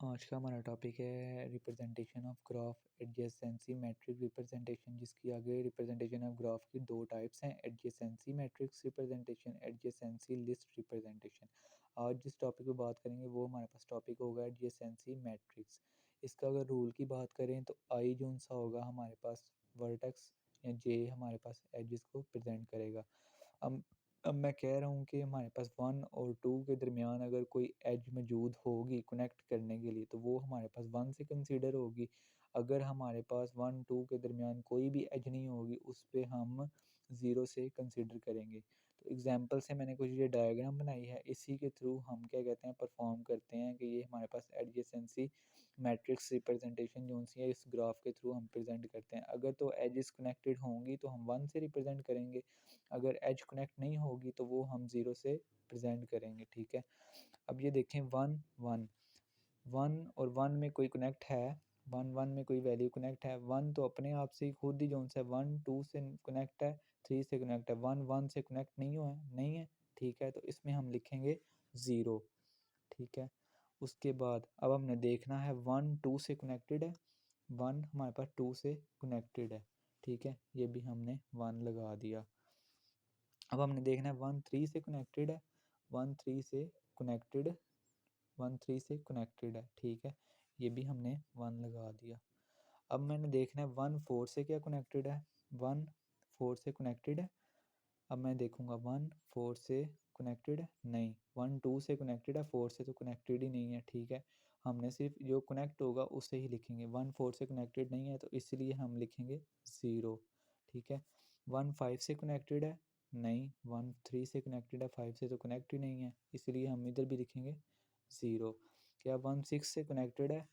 आज का हमारा टॉपिक है representation of graph adjacency matrix representation, जिसकी आगे रिप्रेजेंटेशन ऑफ ग्राफ की दो टाइप्स हैं, adjacency matrix representation, adjacency list representation. आज जिस टॉपिक पे बात करेंगे वो हमारे पास टॉपिक होगा एडजेसेंसी मैट्रिक्स। इसका अगर रूल की बात करें तो आई जो सा होगा हमारे पास वर्टेक्स या जे हमारे पास एजेस को प्रेजेंट करेगा। अब अब मैं कह रहा हूँ कि हमारे पास 1 और 2 के दरमियान अगर कोई एज मौजूद होगी कनेक्ट करने के लिए, तो वो हमारे पास 1 से कंसीडर होगी। अगर हमारे पास 1, 2 के दरमियान कोई भी एज नहीं होगी, उस पे हम 0 से कंसीडर करेंगे। तो एग्ज़ाम्पल से मैंने कुछ ये डायग्राम बनाई है, इसी के थ्रू हम क्या कहते हैं परफ़ॉर्म करते हैं कि ये हमारे पास एडजेसेंसी मैट्रिक्स रिप्रेजेंटेशन जो-सी है इस ग्राफ के थ्रू हम प्रेज़ेंट करते हैं। अगर तो एजेस कनेक्टेड होंगी तो हम 1 से रिप्रेज़ेंट करेंगे, अगर एज कनेक्ट नहीं होगी तो वो हम 0 से प्रेज़ेंट करेंगे, ठीक है। अब ये देखें 1, 1, 1 और 1 में कोई कनेक्ट है, 1, 1 में कोई वैल्यू कनेक्ट है, 1 तो अपने आप से ही खुद ही जो-सा है 1, 2 से कनेक्ट है, 3 से कनेक्ट है, 1, 1 से कनेक्ट नहीं है, ठीक है। तो इसमें हम लिखेंगे 0, ठीक है। उसके बाद अब हमने देखना है 1, 2 से कनेक्टेड है, 1 हमारे पास 2 से कनेक्टेड है, ठीक है। ये भी हमने 1 लगा दिया। अब हमने देखना है 1, 3 से कनेक्टेड है, 1, 3 से कनेक्टेड 1, 3 से कनेक्टेड है, ठीक है। ये भी हमने 1 लगा दिया। अब मैंने देखना है 1, 4 से क्या कनेक्टेड है, 1, 4 से कनेक्टेड है। अब मैं देखूँगा 1, 4 से कनेक्टेड है, नहीं। 1, 2 से कनेक्टेड है, 4 से तो कनेक्टेड ही नहीं है, ठीक है। हमने सिर्फ जो कनेक्ट होगा उसे ही लिखेंगे, 1, 4 से कनेक्टेड नहीं है तो इसलिए हम लिखेंगे 0, ठीक है। 1, 5 से कनेक्टेड है, नहीं। 1, 3 से कनेक्टेड है, 5 से तो कनेक्ट ही नहीं है, इसलिए हम इधर भी लिखेंगे 0। क्या 1, 6 से कनेक्टेड है,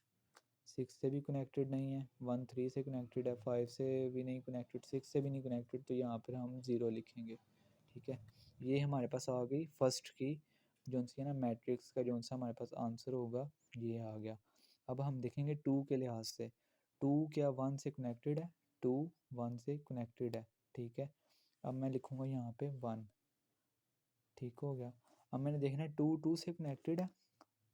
6 से भी कनेक्टेड नहीं है, 1, 3 से कनेक्टेड है, 5 से भी नहीं कनेक्टेड, 6 से भी नहीं कनेक्टेड, तो यहाँ पर हम 0 लिखेंगे, ठीक है। ये हमारे पास आ गई फर्स्ट की जो-सी है ना मैट्रिक्स का जो-सा हमारे पास आंसर होगा, ये आ गया। अब हम देखेंगे 2 के लिहाज से, 2 क्या 1 से कनेक्टेड है, 2 1 से कनेक्टेड है, ठीक है। अब मैं लिखूँगा यहाँ पे 1, ठीक हो गया। अब मैंने देखना है 2, 2 से कनेक्टेड है,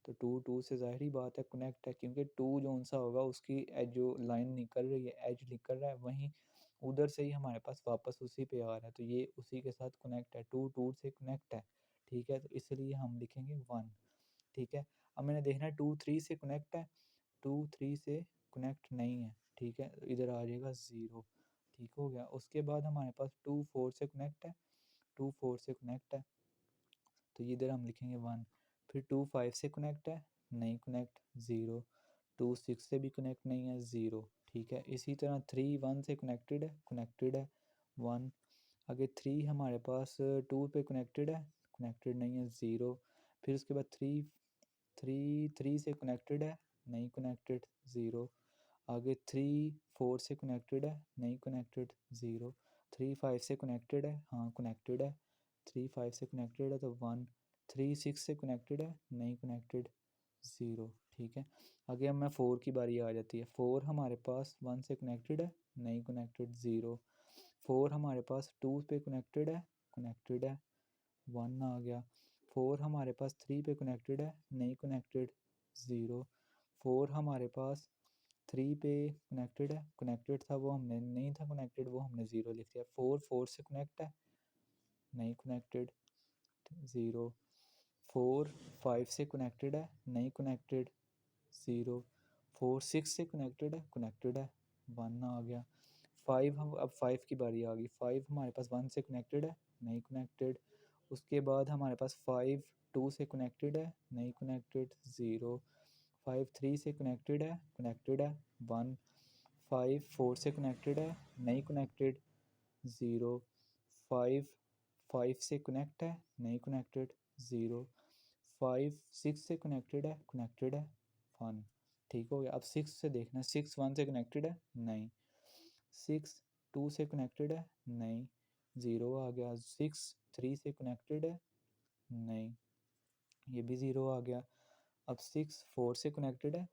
तो 2, 2 से ज़ाहिर ही बात है कनेक्ट है, क्योंकि 2 जो-सा होगा उसकी एज जो लाइन निकल रही है, एज निकल रहा है, वहीं उधर से ही हमारे पास वापस उसी पे आ रहा है, तो ये उसी के साथ कनेक्ट है, 2, 2 से कनेक्ट है, ठीक है। तो इसलिए हम लिखेंगे 1, ठीक है। अब मैंने देखना है 2, 3 से कनेक्ट है, 2, 3 से कनेक्ट नहीं है, ठीक है। तो इधर आ जाएगा 0, ठीक हो गया। उसके बाद हमारे पास 2, 4 से कनेक्ट है, 2, 4 से कनेक्ट है, तो इधर हम लिखेंगे 1। फिर 2, 5 से कनेक्ट है, नहीं कनेक्ट, 0। 2, 6 से भी कनेक्ट नहीं है, 0, ठीक है। इसी तरह 3, 1 से कनेक्टेड है 1। आगे 3 हमारे पास 2 पे कनेक्टेड नहीं है, 0। फिर उसके बाद 3, 3 से कनेक्टेड है, नहीं कनेक्टेड, 0। आगे 3, 4 से कनेक्टेड है, नहीं कनेक्टेड, 0। 3, 5 से कनेक्टेड है, हाँ कनेक्टेड है, 3, 5 से कनेक्टेड है तो 1। 3, 6 से कनेक्टेड है, नहीं कनेक्टेड, 0, ठीक है। आगे अब मैं 4 की बारी आ जाती है, 4 हमारे पास 1 से कनेक्टेड है, नहीं कनेक्टेड, 0। 4 हमारे पास 2 पे कनेक्टेड है, 1 आ गया। 4 हमारे पास 3 पे कनेक्टेड है, नहीं कनेक्टेड, 0। 4 हमारे पास 3 पे कनेक्टेड था वो हमने नहीं था कनेक्टेड, वो हमने 0 लिख दिया। 4, 4 से कनेक्ट है, नहीं कनेक्टेड, 0। 4, 5 से कनेक्टेड है, नहीं कनेक्टेड, 0। 4, 6 से कनेक्टेड है, 1 आ गया। 5 हम अब 5 की बारी आ गई, 5 हमारे पास 1 से कनेक्टेड है, नहीं कनेक्टेड। उसके बाद हमारे पास 5, 2 से कनेक्टेड है, नहीं कनेक्टेड, 0। 5, 3 से कनेक्टेड है 1। 5, 4 से कनेक्टेड है, नहीं कनेक्टेड, 0। 5, 5 से कनेक्ट है, नहीं कनेक्टेड, 0। 5, 6 से कनेक्टेड है 1, ठीक हो गया। अब 6 से देखना, 6 1 से कनेक्टेड है, नहीं। 6, 2 से कनेक्टेड है, नहीं, 0 आ गया। 6, 3 से कनेक्टेड है, नहीं, ये भी 0 आ गया। अब 6, 4 से कनेक्टेड है,